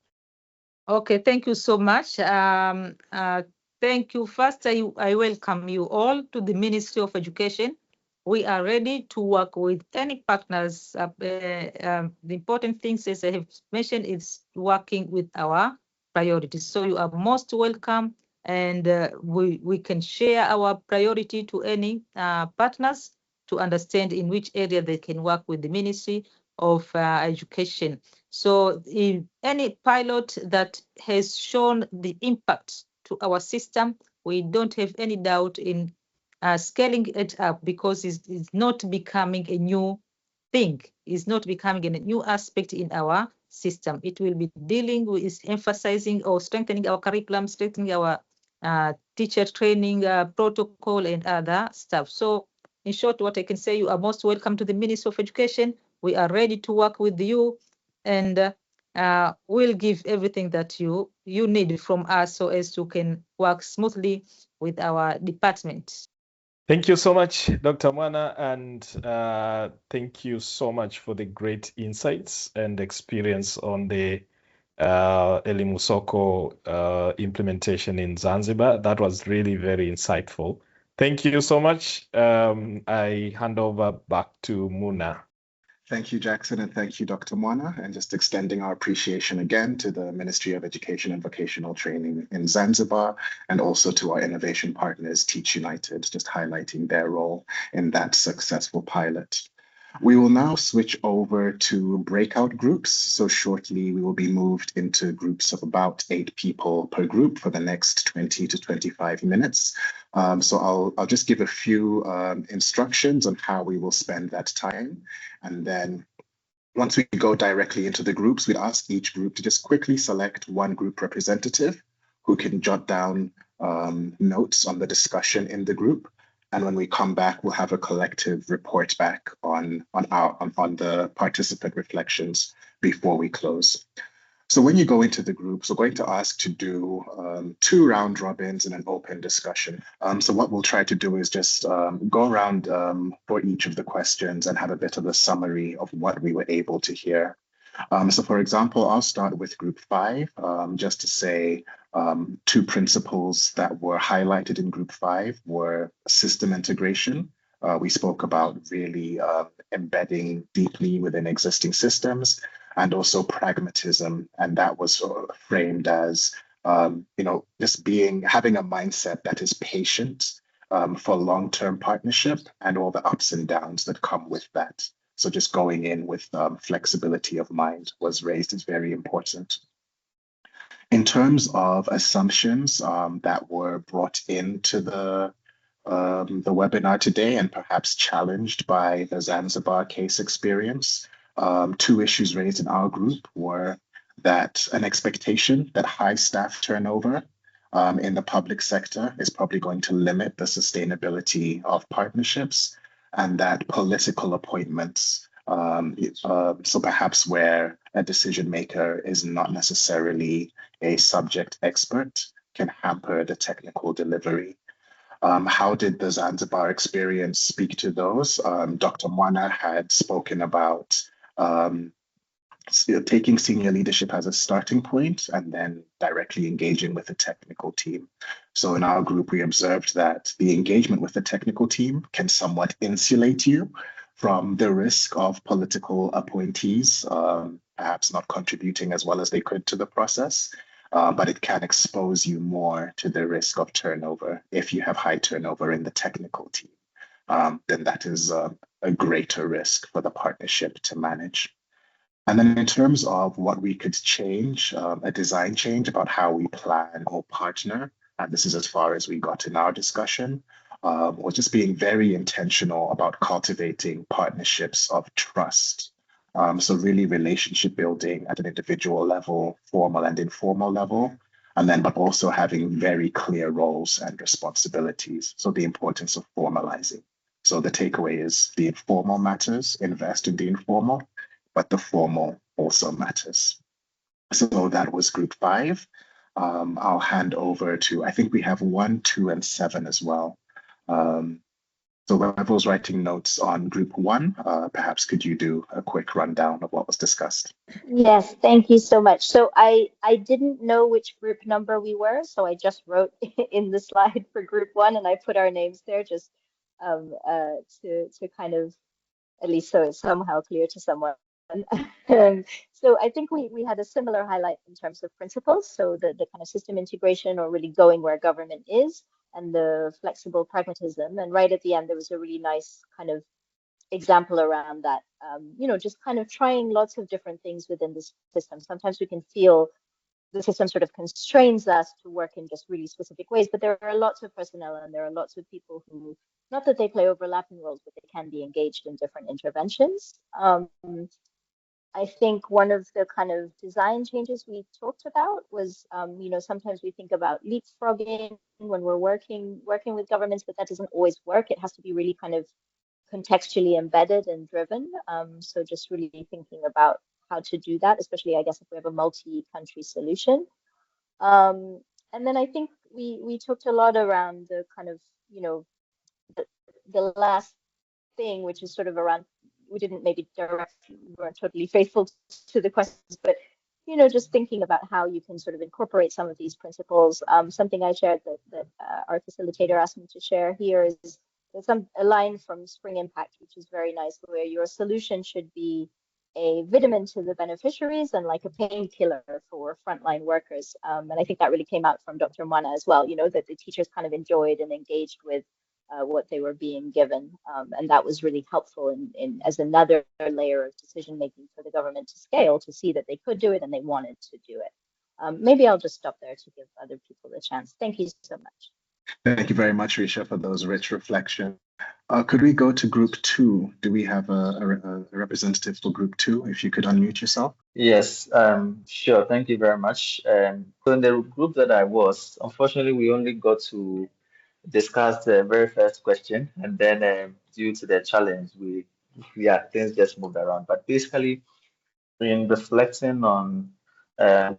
Okay, thank you so much. Thank you. First, I welcome you all to the Ministry of Education. We are ready to work with any partners. The important things, as I have mentioned, is working with our priorities. So you are most welcome, and we can share our priority to any partners to understand in which area they can work with the Ministry of Education. So if any pilot that has shown the impact to our system, we don't have any doubt in scaling it up, because it's not becoming a new thing. It's not becoming a new aspect in our system. It will be dealing with emphasizing or strengthening our curriculum, strengthening our teacher training protocol and other stuff. So in short, what I can say, you are most welcome to the Ministry of Education. We are ready to work with you, and we'll give everything that you need from us so as you can work smoothly with our department. Thank you so much, Dr. Mwana, and thank you so much for the great insights and experience on the Elimu Soko implementation in Zanzibar. That was really very insightful. Thank you so much. I hand over back to Muna. Thank you, Jackson, and thank you, Dr. Mwana, and just extending our appreciation again to the Ministry of Education and Vocational Training in Zanzibar, and also to our innovation partners, Teach United, just highlighting their role in that successful pilot. We will now switch over to breakout groups. So shortly, we will be moved into groups of about 8 people per group for the next 20 to 25 minutes. So I'll just give a few instructions on how we will spend that time. And then once we go directly into the groups, we'd ask each group to just quickly select one group representative who can jot down notes on the discussion in the group. And when we come back, we'll have a collective report back on the participant reflections before we close. So when you go into the groups, we're going to ask to do 2 round robins and an open discussion. So what we'll try to do is just go around for each of the questions and have a bit of a summary of what we were able to hear. So for example, I'll start with group 5, just to say 2 principles that were highlighted in group 5 were system integration. We spoke about really embedding deeply within existing systems, and also pragmatism. And that was sort of framed as, just having a mindset that is patient for long-term partnership and all the ups and downs that come with that. So just going in with flexibility of mind was raised as very important. In terms of assumptions that were brought into the webinar today and perhaps challenged by the Zanzibar case experience, 2 issues raised in our group were that an expectation that high staff turnover in the public sector is probably going to limit the sustainability of partnerships, and that political appointments, so perhaps where a decision maker is not necessarily a subject expert, can hamper the technical delivery. How did the Zanzibar experience speak to those? Dr. Mwana had spoken about taking senior leadership as a starting point and then directly engaging with the technical team. So in our group, we observed that the engagement with the technical team can somewhat insulate you from the risk of political appointees, perhaps not contributing as well as they could to the process. but it can expose you more to the risk of turnover. If you have high turnover in the technical team, then that is a greater risk for the partnership to manage. And then in terms of what we could change, a design change about how we plan or partner, and this is as far as we got in our discussion, was just being very intentional about cultivating partnerships of trust. So really relationship building at an individual level, formal and informal level, and then but also having very clear roles and responsibilities. So the importance of formalizing. So the takeaway is the informal matters, invest in the informal, but the formal also matters. So that was group 5. I'll hand over to, I think we have 1, 2, and 7 as well. So whoever's writing notes on group 1, perhaps could you do a quick rundown of what was discussed? Yes, thank you so much. So I didn't know which group number we were, so I just wrote in the slide for group 1, and I put our names there just to kind of, at least so it's somehow clear to someone. So I think we had a similar highlight in terms of principles. So the kind of system integration, or really going where government is, and the flexible pragmatism. And right at the end, there was a really nice kind of example around that. Just kind of trying lots of different things within the system. Sometimes we can feel the system sort of constrains us to work in just really specific ways, but there are lots of personnel and there are lots of people who, not that they play overlapping roles, but they can be engaged in different interventions. I think one of the kind of design changes we talked about was, sometimes we think about leapfrogging when we're working with governments, but that doesn't always work. It has to be really kind of contextually embedded and driven. So just really thinking about how to do that, especially, I guess, if we have a multi-country solution. And then I think we talked a lot around the kind of, the last thing, which is sort of around, we didn't maybe directly, we weren't totally faithful to the questions, but just thinking about how you can sort of incorporate some of these principles. Something I shared that our facilitator asked me to share here is a line from Spring Impact, which is very nice, where your solution should be a vitamin to the beneficiaries and like a painkiller for frontline workers. And I think that really came out from Dr. Mwana as well, that the teachers kind of enjoyed and engaged with what they were being given. And that was really helpful in as another layer of decision making for the government to scale, to see that they could do it and they wanted to do it. Maybe I'll just stop there to give other people a chance. Thank you so much. Thank you very much, Risha, for those rich reflections. Could we go to group 2? Do we have a representative for group 2? If you could unmute yourself. Yes, sure. Thank you very much. So in the group that I was, unfortunately, we only got to discuss the very first question, and then due to the challenge, things just moved around. But basically, in reflecting on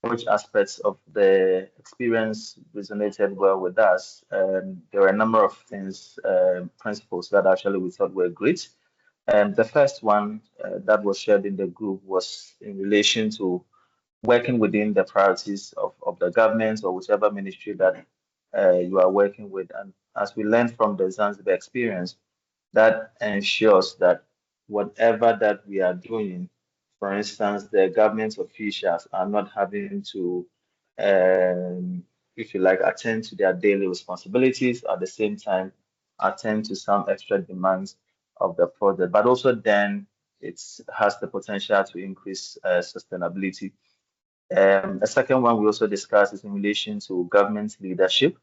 which aspects of the experience resonated well with us, there were a number of things, principles that actually we thought were great. The first one that was shared in the group was in relation to working within the priorities of the government or whichever ministry that you are working with. And as we learned from the Zanzibar experience, that ensures that whatever that we are doing, for instance, the government officials are not having to, if you like, attend to their daily responsibilities, at the same time, attend to some extra demands of the project. But also then it has the potential to increase sustainability. A second one we also discussed is in relation to government leadership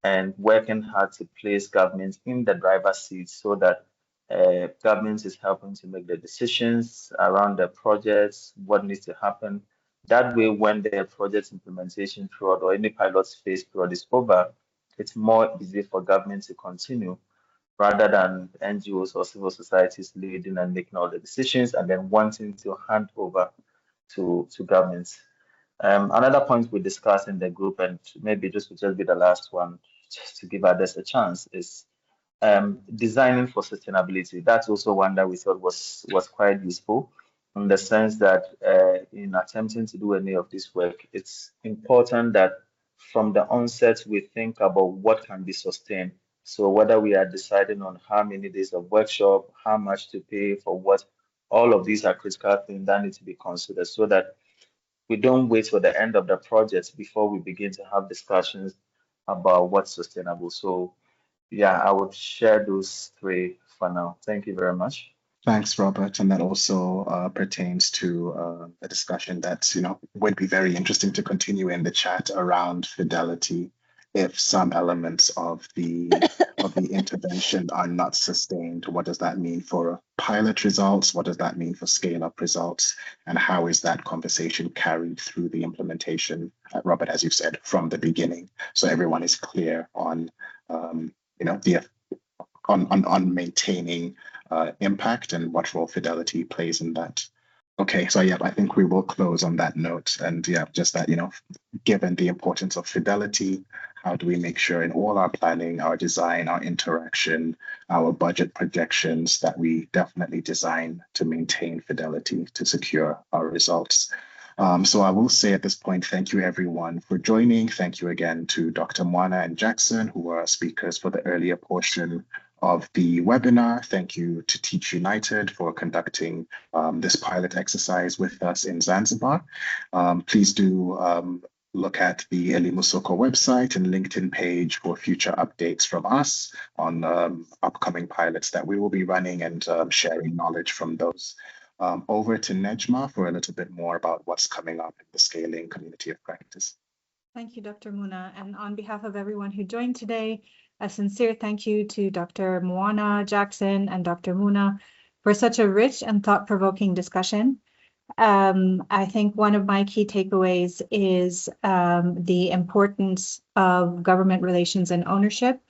and working hard to place government in the driver's seat so that government is helping to make the decisions around the projects, what needs to happen. That way, when the project implementation period or any pilot phase period is over, it's more easy for government to continue rather than NGOs or civil societies leading and making all the decisions and then wanting to hand over to governments. Another point we discussed in the group, and maybe this will just be the last one, just to give others a chance, is designing for sustainability. That's also one that we thought was quite useful, in the sense that in attempting to do any of this work, it's important that from the onset we think about what can be sustained. So whether we are deciding on how many days of workshop, how much to pay for what, all of these are critical things that need to be considered so that we don't wait for the end of the project before we begin to have discussions about what's sustainable. So yeah, I would share those three for now. Thank you very much. Thanks, Robert. And that also pertains to a discussion that, would be very interesting to continue in the chat around fidelity. If some elements of the intervention are not sustained, what does that mean for pilot results? What does that mean for scale-up results? And how is that conversation carried through the implementation, Robert, as you've said, from the beginning, so everyone is clear on, on maintaining impact and what role fidelity plays in that. Okay, so yeah, I think we will close on that note. And yeah, just that, given the importance of fidelity, how do we make sure in all our planning, our design, our interaction, our budget projections, that we definitely design to maintain fidelity to secure our results? So I will say at this point, thank you everyone for joining. Thank you again to Dr. Mwana and Jackson, who were our speakers for the earlier portion of the webinar. Thank you to Teach United for conducting this pilot exercise with us in Zanzibar. Please do look at the Elimusoko website and LinkedIn page for future updates from us on upcoming pilots that we will be running and sharing knowledge from those. Over to Nejma for a little bit more about what's coming up in the scaling community of practice. Thank you, Dr. Muna. And on behalf of everyone who joined today, a sincere thank you to Dr. Mwana, Jackson, and Dr. Muna for such a rich and thought-provoking discussion. I think one of my key takeaways is the importance of government relations and ownership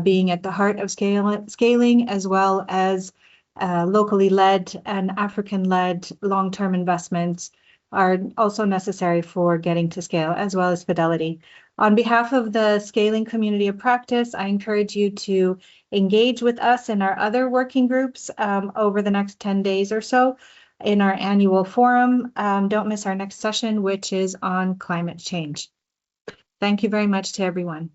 being at the heart of scaling, as well as locally led and African-led long-term investments are also necessary for getting to scale, as well as fidelity. On behalf of the scaling community of practice, I encourage you to engage with us in our other working groups over the next 10 days or so in our annual forum. Don't miss our next session, which is on climate change. Thank you very much to everyone.